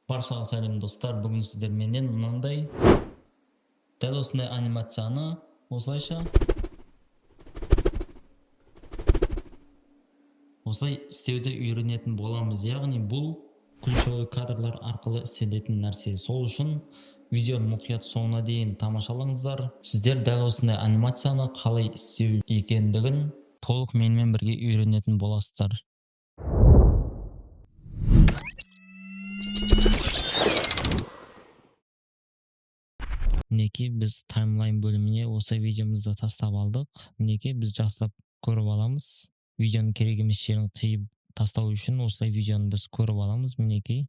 Баршаға сәлем достар, бүгін сіздерменен мынандай дәл осындай анимацияны осылай істеуді үйренетін боламыз. Яғни бұл ключевой кадрлар арқылы істелетін нәрсе. Сол үшін видеоны мұқият соңына дейін тамашалаңыздар. Сіздер дәл осындай анимацияны қалай істеу екендігін толық менімен бірге үйренетін боласыздар. Мінекей біз таймлайн бөліміне осы видеомызды тастап алдық. Мінекей біз жақсылап көріп аламыз. Видеоның керек емес жерін қиып тастау үшін осылай видеоны біз көріп аламыз. Мінекей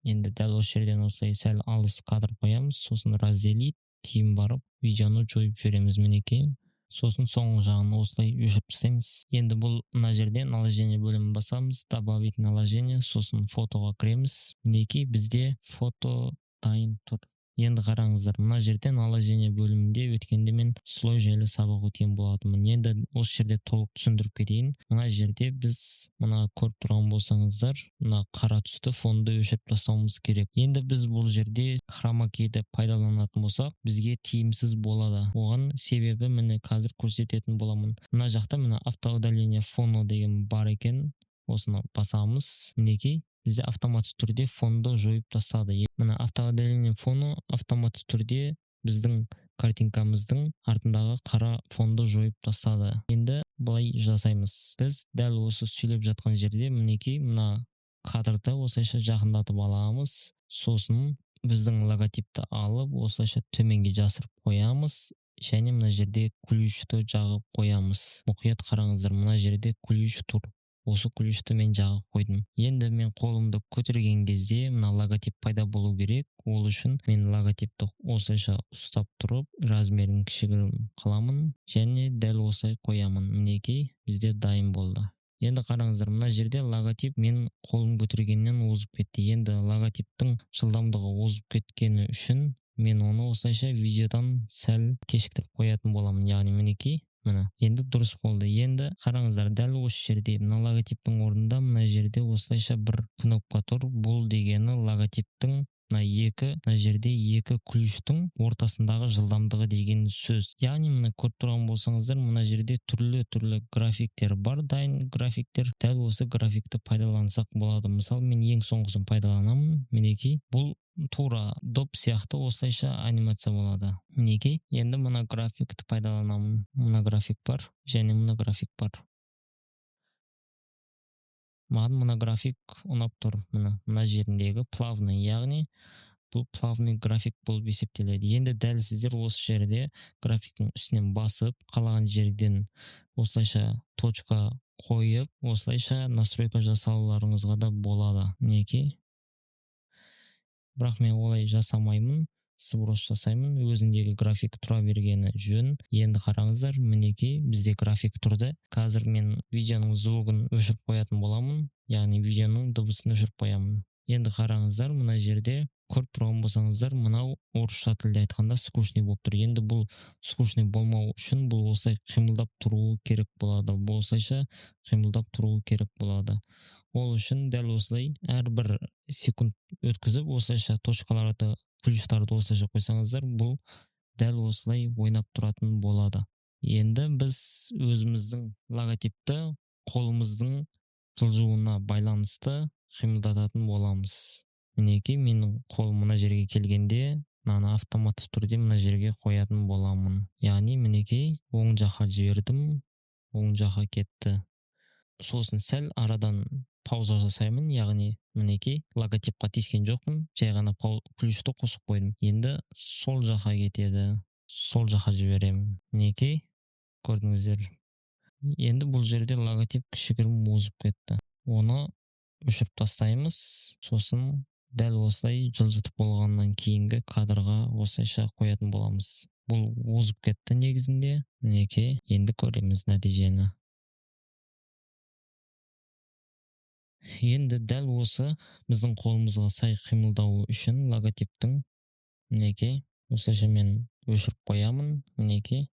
енді дәл осы жерден осылай сәл алыс кадр қоямыз, сосын разделить, кейін барып видеоны жойып жібереміз. Мінекей сосын соңғы жағын осылай өшіріп тастаймыз. Енді бұл мына жерден наложение бөлімін басамыз, добавить наложение, сосын фотоға кіреміз. Мінекей бізде фото дайын тұр. Енді қараңыздар, мына жерде наложение бөлімінде өткенде мен слой жайлы сабақ өткен болатынмын. Енді осы жерде толық түсіндіріп кетейін. Мына жерде біз мына көріп тұрған болсаңыздар, мына қара түсті фонды өшіріп тастауымыз керек. Енді біз бұл жерде хромакейді пайдаланатын болсақ, бізге тиімсіз болады. Оған себебі міне қазір көрсететін боламын. Мына жақта мына автоудаление фоно деген бар екен. Осыны басамыз. Мінекей бізде автоматты түрде фонды жойып тастады. Мына автоудаление фоны автоматты түрде біздің картинкамыздың артындағы қара фонды жойып тастады. Енді былай жасаймыз. Біз дәл осы сөйлеп жатқан жерде мінекей мына кадрды осылайша жақындатып аламыз. Сосын біздің логотипті алып осылайша төменге жасырып қоямыз. Және мына жерде ключті жағып қоямыз. Мұқият қараңыздар, мына жерде ключ тұр. Осы ключті мен жағып қойдым. Енді мен қолымды көтерген кезде мына логотип пайда болу керек. Ол үшін мен логотипті осылайша ұстап тұрып, размерін кішігірім қыламын және дәл осылай қоямын. Мінекей бізде дайын болды. Енді қараңыздар, мына жерде логотип мен қолым көтергеннен озып кетті. Енді логотиптің жылдамдығы озып кеткені үшін мен оны осылайша видеодан сәл кешіктіріп қоятын боламын. Яғни мінекей мына енді дұрыс болды. Енді қараңыздар, дәл осы жерде мына логотиптің орнында мына жерде осылайша бір кнопка тұр. Бұл дегені логотиптің мына жерде екі ключтың ортасындағы жылдамдығы деген сөз. Яғни мына көріп тұрған болсаңыздар, мына жерде түрлі графиктер бар, дайын графиктер. Дәл осы графикті пайдалансақ болады. Мысалы мен ең соңғысын пайдаланамын. Мінекей бұл тура доп сияқты осылайша анимация болады. Мінекей енді мына графикті пайдаланамын. Мына график бар және мына график бар. Маған мына график ұнап тұр. Мына жеріндегі плавный, яғни бұл плавный график болып есептеледі. Енді дәл сіздер осы жерде графиктің үстінен басып, қалаған жерден осылайша точка қойып, осылайша настройка жасауларыңызға да болады. Мінекей. Бірақ мен олай жасамаймын, сброс жасаймын, өзіндегі график тұра бергені жөн. Енді қараңыздар, мінекей бізде график тұрды. Қазір мен видеоның звугын өшіріп қоятын боламын, яғни видеоның дыбысын өшіріп қоямын. Енді қараңыздар, мына жерде көріп тұрған болсаңыздар, мынау орысша тілде айтқанда скучный болып тұр. Енді бұл скучный болмау үшін бұл осылай қимылдап тұруы керек болады. Бұл осылайша қимылдап тұруы керек болады. Ол үшін дәл осылай әрбір секунд өткізіп, осылайша точкаларды, ключтарды осылайша қойсаңыздар, бұл дәл осылай ойнап тұратын болады. Енді біз өзіміздің логотипті қолымыздың жылжуына байланысты қимылдататын боламыз. Мінекей менің қолым мына жерге келгенде, мынаны автоматты түрде мына жерге қоятын боламын. Яғни мінекей оң жаққа жібердім, оң жаққа кетті. Сосын сәл арадан пауза жасаймын, яғни мінекей логотипқа тиіскен жоқпын, жай ғана ключті қосып қойдым. Енді сол жаққа кетеді, сол жаққа жіберемін. Мінекей көрдіңіздер. Енді бұл жерде логотип кішігірім озып кетті. Оны өшіріп тастаймыз, сосын дәл осылай жылжытып болғаннан кейінгі кадрға осылайша қоятын боламыз. Бұл озып кетті негізінде. Мінекей енді көреміз нәтижені. Енді дәл осы біздің қолымызға сай қимылдауы үшін логотиптің мінекей осылайша мен өшіріп қоямын. Мінекей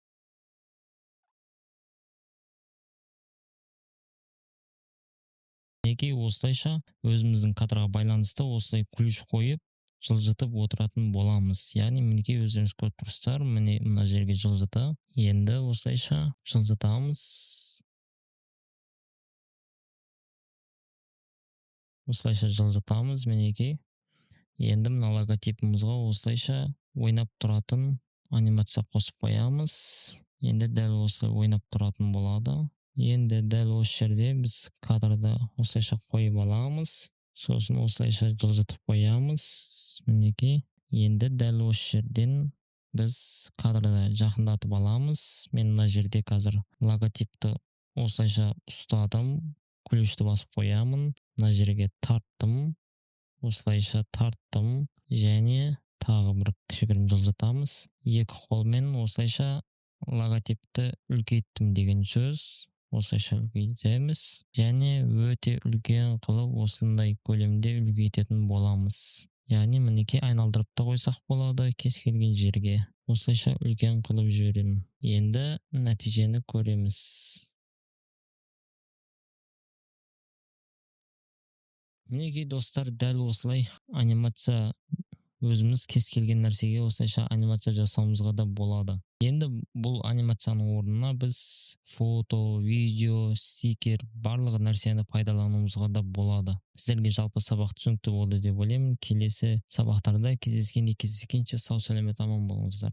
Мінекей осылайша өзіміздің кадрға байланысты осылай ключ қойып жылжытып отыратын боламыз. Яғни мінекей өздеріңіз көріп тұрсыздар, міне мына жерге жылжыды. Енді осылайша жылжытамыз. Осылайша жылжытамыз мінекей. Енді мына логотипімізға осылайша ойнап тұратын анимация қосып қоямыз. Енді дәл осылай ойнап тұратын болады. Енді дәл осы жерде біз кадрды осылайша қойып аламыз. Сосын осылайша жылжытып қоямыз. Мінекей. Енді дәл осы жерден біз кадрды жақындатып аламыз. Мен мына жерде қазір логотипті осылайша ұстадым. Ключті басып қоямын. Мына жерге тарттым. Осылайша тарттым. Және тағы бір кішігірім жылжытамыз. Екі қолмен осылайша логотипті үлкейттім деген сөз. Осылайша үлкейтеміз. Және өте үлкен қылып осындай көлемде үлкейтетін боламыз. Яғни мінекей айналдырып та қойсақ болады кез келген жерге. Осылайша үлкен қылып жіберемін. Енді нәтижені көреміз. Мінекей достар, дәл осылай анимация өзіміз кез келген нәрсеге осылайша анимация жасауымызға да болады. Енді бұл анимацияның орнына біз фото, видео, стикер, барлығы нәрсені пайдалануымызға да болады. Сіздерге жалпы сабақ түсінікті болды деп ойлаймын. Келесі сабақтарда кездескенше сау сәлемет аман болыңыздар.